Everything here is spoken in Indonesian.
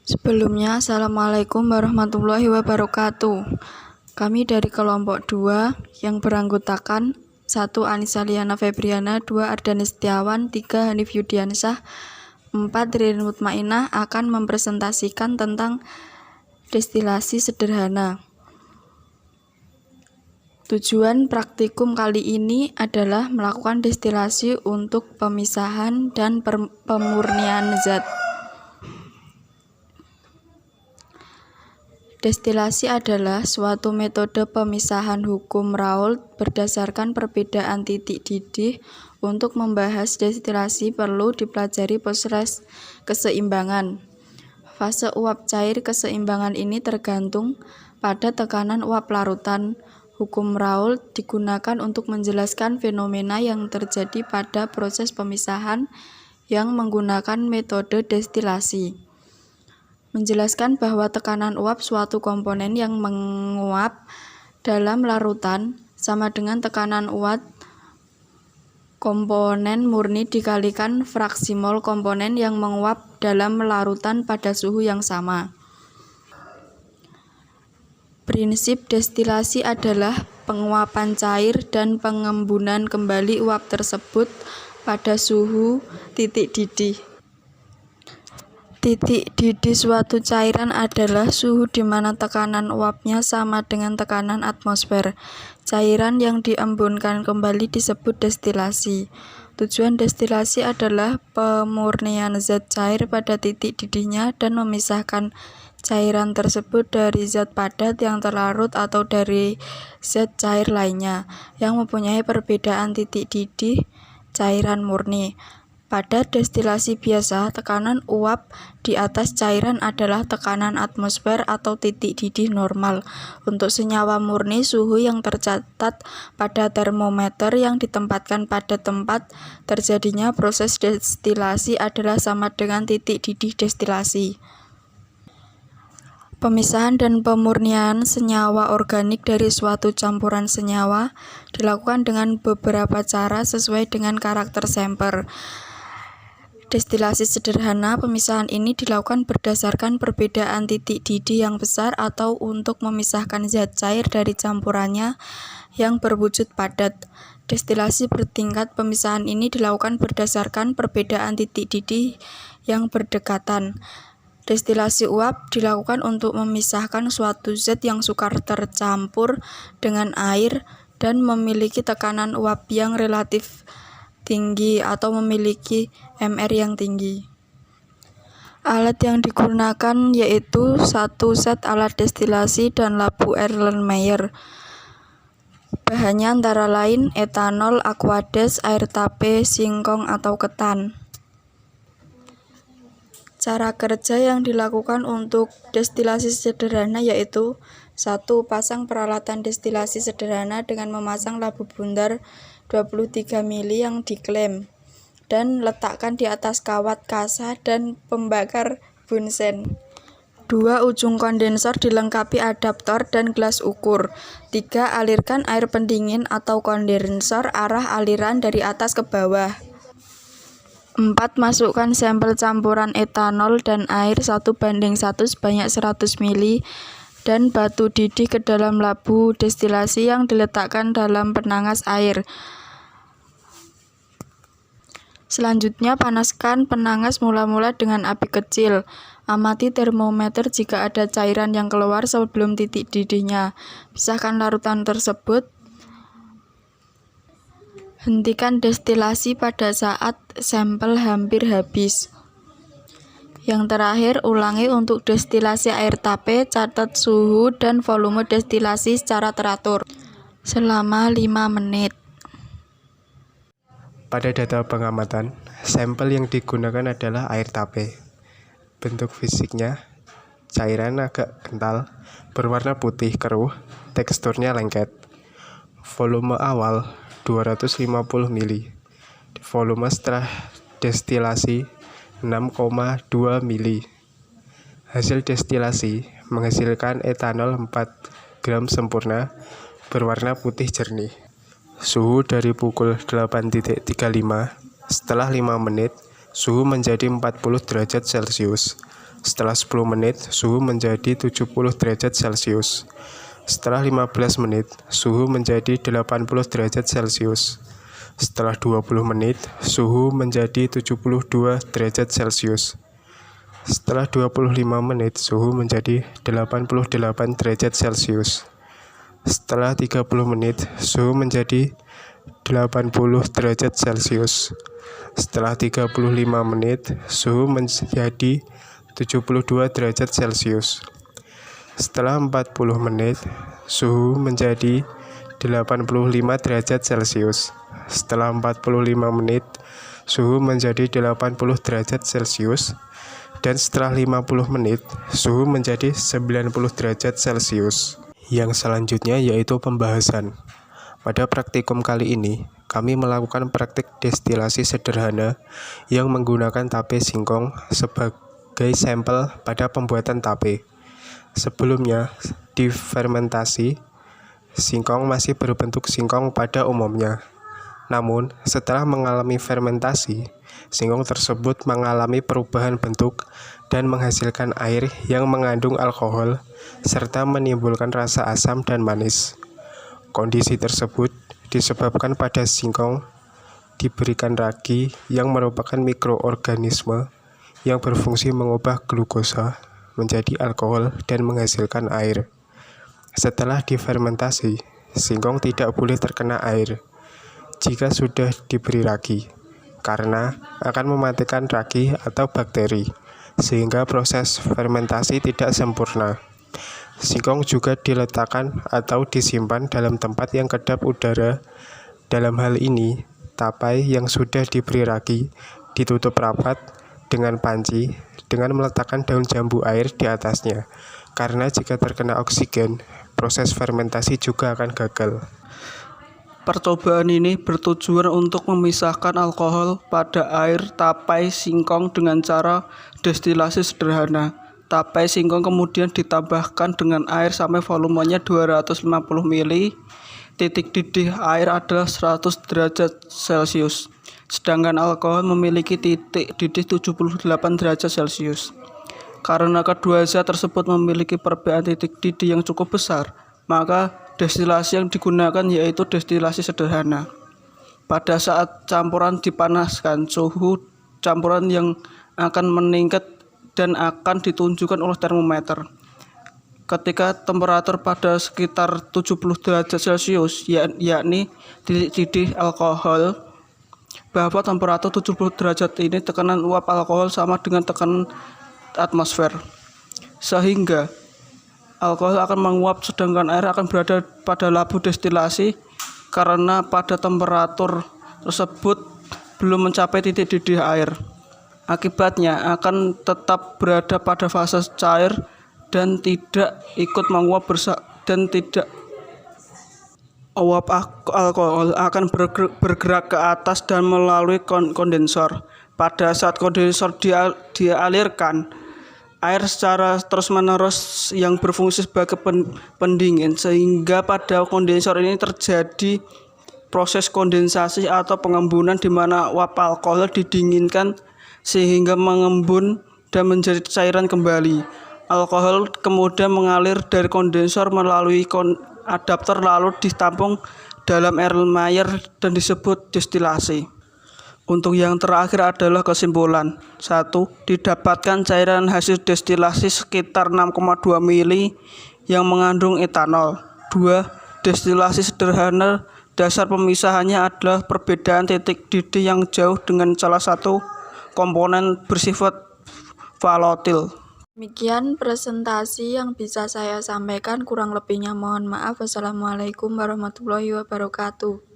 Sebelumnya, Assalamualaikum warahmatullahi wabarakatuh. Kami dari kelompok 2 yang beranggotakan 1. Anissa Liana Febriana, 2. Ardani Setiawan, 3. Hanif Yudiansyah, 4. Ririn Mutmainah akan mempresentasikan tentang destilasi sederhana. Tujuan praktikum kali ini adalah melakukan destilasi untuk pemisahan dan pemurnian zat. Destilasi adalah suatu metode pemisahan hukum Raoult berdasarkan perbedaan titik didih. Untuk membahas destilasi perlu dipelajari proses keseimbangan. Fase uap cair keseimbangan ini tergantung pada tekanan uap larutan. Hukum Raoult digunakan untuk menjelaskan fenomena yang terjadi pada proses pemisahan yang menggunakan metode destilasi. Menjelaskan bahwa tekanan uap suatu komponen yang menguap dalam larutan sama dengan tekanan uap komponen murni dikalikan fraksi mol komponen yang menguap dalam larutan pada suhu yang sama. Prinsip destilasi adalah penguapan cair dan pengembunan kembali uap tersebut pada suhu titik didih. Titik didih suatu cairan adalah suhu di mana tekanan uapnya sama dengan tekanan atmosfer. Cairan yang diembunkan kembali disebut destilasi. Tujuan destilasi adalah pemurnian zat cair pada titik didihnya dan memisahkan cairan tersebut dari zat padat yang terlarut atau dari zat cair lainnya yang mempunyai perbedaan titik didih cairan murni. Pada destilasi biasa, tekanan uap di atas cairan adalah tekanan atmosfer atau titik didih normal. Untuk senyawa murni, suhu yang tercatat pada termometer yang ditempatkan pada tempat terjadinya proses destilasi adalah sama dengan titik didih destilasi. Pemisahan dan pemurnian senyawa organik dari suatu campuran senyawa dilakukan dengan beberapa cara sesuai dengan karakter sampel. Destilasi sederhana, pemisahan ini dilakukan berdasarkan perbedaan titik didih yang besar atau untuk memisahkan zat cair dari campurannya yang berwujud padat. Destilasi bertingkat, pemisahan ini dilakukan berdasarkan perbedaan titik didih yang berdekatan. Destilasi uap dilakukan untuk memisahkan suatu zat yang sukar tercampur dengan air dan memiliki tekanan uap yang relatif tinggi atau memiliki Mr yang tinggi. Alat yang digunakan yaitu 1 set alat destilasi dan labu Erlenmeyer. Bahannya antara lain etanol, aqueous, air tape, singkong atau ketan. Cara kerja yang dilakukan untuk destilasi sederhana yaitu 1. Pasang peralatan destilasi sederhana dengan memasang labu bundar 23 mili yang diklaim dan letakkan di atas kawat kasa dan pembakar bunsen. 2. Ujung kondensor dilengkapi adaptor dan gelas ukur. 3. Alirkan air pendingin atau kondensor arah aliran dari atas ke bawah. 4. Masukkan sampel campuran etanol dan air 1:1 sebanyak 100 ml dan batu didih ke dalam labu destilasi yang diletakkan dalam penangas air. Selanjutnya, panaskan penangas mula-mula dengan api kecil. Amati termometer jika ada cairan yang keluar sebelum titik didihnya. Pisahkan larutan tersebut. Hentikan destilasi pada saat sampel hampir habis. Yang terakhir, ulangi untuk destilasi air tape, catat suhu dan volume destilasi secara teratur selama 5 menit. Pada data pengamatan, sampel yang digunakan adalah air tape. Bentuk fisiknya, cairan agak kental, berwarna putih keruh, teksturnya lengket. Volume awal 250 ml. Volume setelah destilasi 6,2 ml. Hasil destilasi menghasilkan etanol 4 gram sempurna, berwarna putih jernih. Suhu dari pukul 8.35. Setelah 5 menit, suhu menjadi 40 derajat Celcius. Setelah 10 menit, suhu menjadi 70 derajat Celcius. Setelah 15 menit, suhu menjadi 80 derajat Celcius. Setelah 20 menit, suhu menjadi 72 derajat Celcius. Setelah 25 menit, suhu menjadi 88 derajat Celcius. Setelah 30 menit, suhu menjadi 80 derajat Celcius. Setelah 35 menit, suhu menjadi 72 derajat Celcius. Setelah 40 menit, suhu menjadi 85 derajat Celcius. Setelah 45 menit, suhu menjadi 80 derajat Celcius. Dan setelah 50 menit, suhu menjadi 90 derajat Celcius. Yang selanjutnya yaitu pembahasan. Pada praktikum kali ini, kami melakukan praktik destilasi sederhana yang menggunakan tape singkong sebagai sampel pada pembuatan tape. Sebelumnya, di fermentasi, singkong masih berbentuk singkong pada umumnya. Namun, setelah mengalami fermentasi, singkong tersebut mengalami perubahan bentuk dan menghasilkan air yang mengandung alkohol serta menimbulkan rasa asam dan manis. Kondisi tersebut disebabkan pada singkong diberikan ragi yang merupakan mikroorganisme yang berfungsi mengubah glukosa menjadi alkohol dan menghasilkan air. Setelah difermentasi, singkong tidak boleh terkena air jika sudah diberi ragi, karena akan mematikan ragi atau bakteri, sehingga proses fermentasi tidak sempurna. Singkong juga diletakkan atau disimpan dalam tempat yang kedap udara. Dalam hal ini, tapai yang sudah diberi ragi ditutup rapat dengan panci dengan meletakkan daun jambu air di atasnya, karena jika terkena oksigen, proses fermentasi juga akan gagal. Percobaan ini bertujuan untuk memisahkan alkohol pada air tapai singkong dengan cara destilasi sederhana. Tapai singkong kemudian ditambahkan dengan air sampai volumenya 250 ml. Titik didih air adalah 100 derajat Celcius. Sedangkan alkohol memiliki titik didih 78 derajat Celcius. Karena kedua zat tersebut memiliki perbedaan titik didih yang cukup besar, maka destilasi yang digunakan yaitu destilasi sederhana. Pada saat campuran dipanaskan, suhu campuran yang akan meningkat dan akan ditunjukkan oleh termometer. Ketika temperatur pada sekitar 70 derajat Celcius, yakni titik didih alkohol, bahwa temperatur 70 derajat ini tekanan uap alkohol sama dengan tekanan atmosfer, sehingga alkohol akan menguap sedangkan air akan berada pada labu destilasi karena pada temperatur tersebut belum mencapai titik didih air. Akibatnya akan tetap berada pada fase cair dan tidak ikut menguap dan tidak uap alkohol akan bergerak ke atas dan melalui kondensor. Pada saat kondensor dialirkan air secara terus-menerus yang berfungsi sebagai pendingin, sehingga pada kondensor ini terjadi proses kondensasi atau pengembunan di mana uap alkohol didinginkan sehingga mengembun dan menjadi cairan kembali. Alkohol kemudian mengalir dari kondensor melalui adapter lalu ditampung dalam Erlenmeyer dan disebut destilasi. Untuk yang terakhir adalah kesimpulan. 1. Didapatkan cairan hasil destilasi sekitar 6,2 ml yang mengandung etanol. 2. Destilasi sederhana, dasar pemisahannya adalah perbedaan titik didih yang jauh dengan salah satu komponen bersifat volatil. Demikian presentasi yang bisa saya sampaikan, kurang lebihnya mohon maaf. Wassalamualaikum warahmatullahi wabarakatuh.